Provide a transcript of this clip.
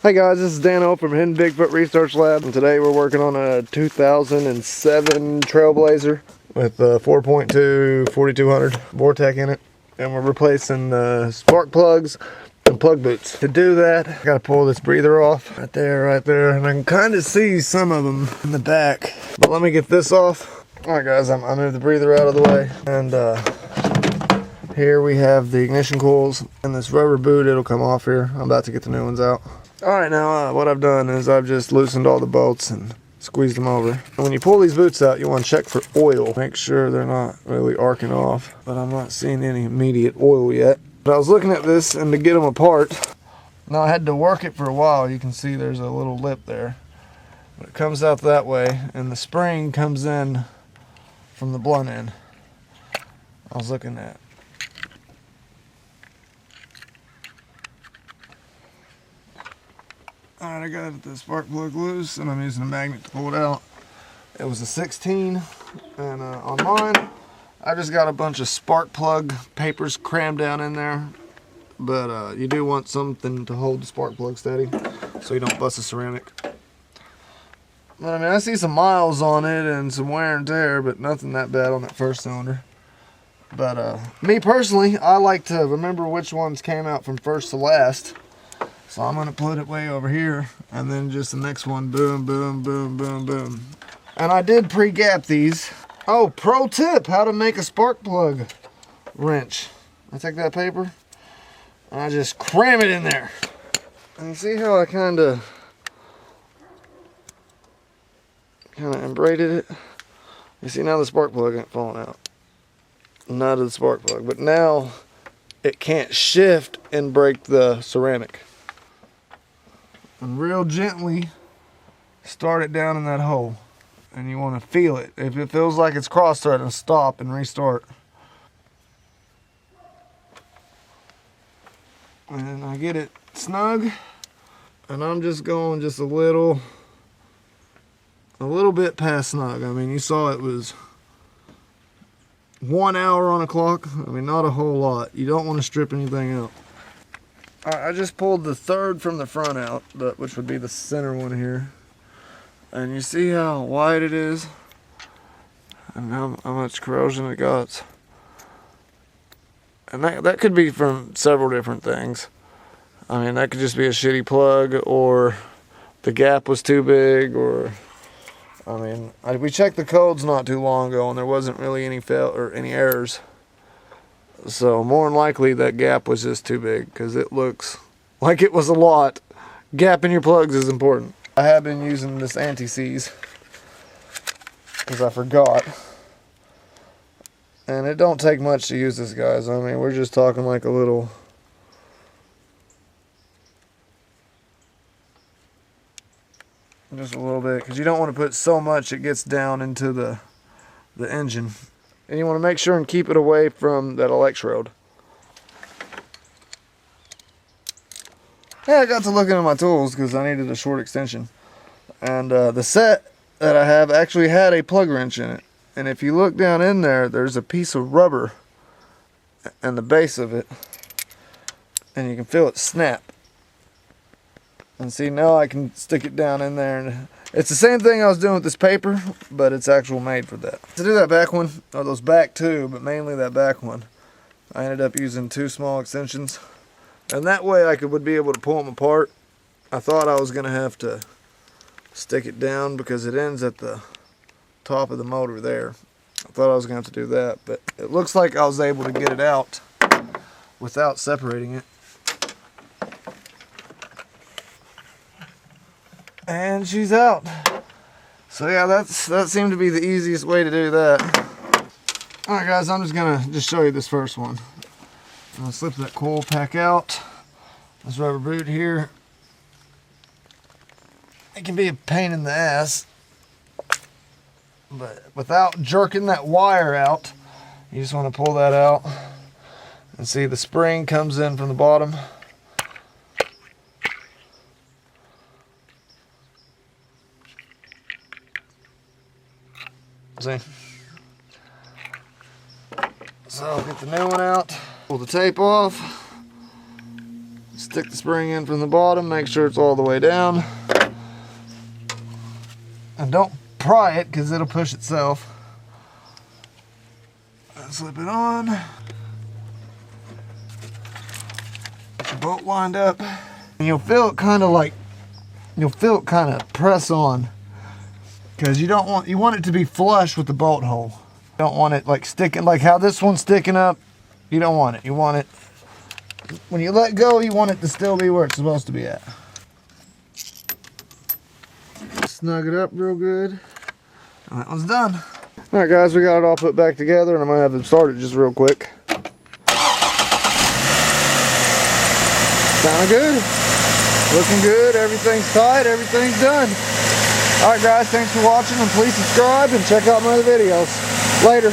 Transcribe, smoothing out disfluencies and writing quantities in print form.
Hey guys, this is Dano from Hidden Bigfoot Research Lab, and today we're working on a 2007 TrailBlazer with 4.2 4200 Vortec in it, and we're replacing spark plugs and plug boots. To do that, I gotta pull this breather off right there, and I can kind of see some of them in the back. But let me get this off. All right, guys, I moved the breather out of the way, and here we have the ignition coils and this rubber boot. It'll come off here. I'm about to get the new ones out. Alright, now what I've done is I've just loosened all the bolts and squeezed them over. And when you pull these boots out, you want to check for oil. Make sure they're not really arcing off. But I'm not seeing any immediate oil yet. But I was looking at this, and to get them apart, now I had to work it for a while. You can see there's a little lip there. But it comes out that way, and the spring comes in from the blunt end. I was looking at. Alright, I got the spark plug loose, and I'm using a magnet to pull it out. It was a 16, and on mine, I just got a bunch of spark plug papers crammed down in there. But you do want something to hold the spark plug steady, so you don't bust the ceramic. But I mean, I see some miles on it and some wear and tear, but nothing that bad on that first cylinder. But me personally, I like to remember which ones came out from first to last. So I'm going to put it way over here, and then just the next one, boom, boom, boom, boom, boom. And I did pre-gap these. Oh, pro tip, how to make a spark plug wrench. I take that paper, and I just cram it in there. And you see how I kind of embraided it? You see now the spark plug ain't falling out. Not of the spark plug, but now it can't shift and break the ceramic. And real gently start it down in that hole, and you want to feel it. If it feels like it's cross-threading, stop and restart. And I get it snug, and I'm just going just a little bit past snug. I mean, you saw it was 1 hour on a clock. I mean, not a whole lot. You don't want to strip anything out. I just pulled the third from the front out, which would be the center one here. And you see how wide it is? And how much corrosion it got. And that could be from several different things. I mean, that could just be a shitty plug, or the gap was too big, or... I mean, we checked the codes not too long ago, and there wasn't really any any errors. So more than likely that gap was just too big, because it looks like it was a lot. Gapping your plugs is important. I have been using this anti-seize because I forgot. And it don't take much to use this, guys. I mean, we're just talking like a little... Just a little bit, because you don't want to put so much it gets down into the engine. And you want to make sure and keep it away from that electrode. Yeah, I got to looking at my tools because I needed a short extension. And the set that I have actually had a plug wrench in it. And if you look down in there, there's a piece of rubber and the base of it. And you can feel it snap. And see, now I can stick it down in there, and it's the same thing I was doing with this paper, but it's actual made for that. To do that back one, or those back two, but mainly that back one, I ended up using 2 small extensions. And that way I would be able to pull them apart. I thought I was going to have to stick it down because it ends at the top of the motor there. I thought I was going to have to do that, but it looks like I was able to get it out without separating it. And she's out. So yeah, that seemed to be the easiest way to do that. Alright guys, I'm just gonna show you this first one. I'm gonna slip that coil pack out. This rubber boot here. It can be a pain in the ass, but without jerking that wire out, you just want to pull that out. And see, the spring comes in from the bottom. See? So I'll get the new one out, pull the tape off, stick stick the spring in from the bottom, make sure it's all the way down. And don't pry it because it'll push itself. Slip it on. Get the bolt lined up. And you'll feel it kind of press on. Because you want it to be flush with the bolt hole. You don't want it like sticking, like how this one's sticking up. You don't want it. You want it, when you let go, you want it to still be where it's supposed to be at. Snug it up real good. And that one's done. Alright guys, we got it all put back together and I'm going to have them start it just real quick. Sounding good. Looking good. Everything's tight. Everything's done. Alright guys, thanks for watching and please subscribe and check out my other videos. Later.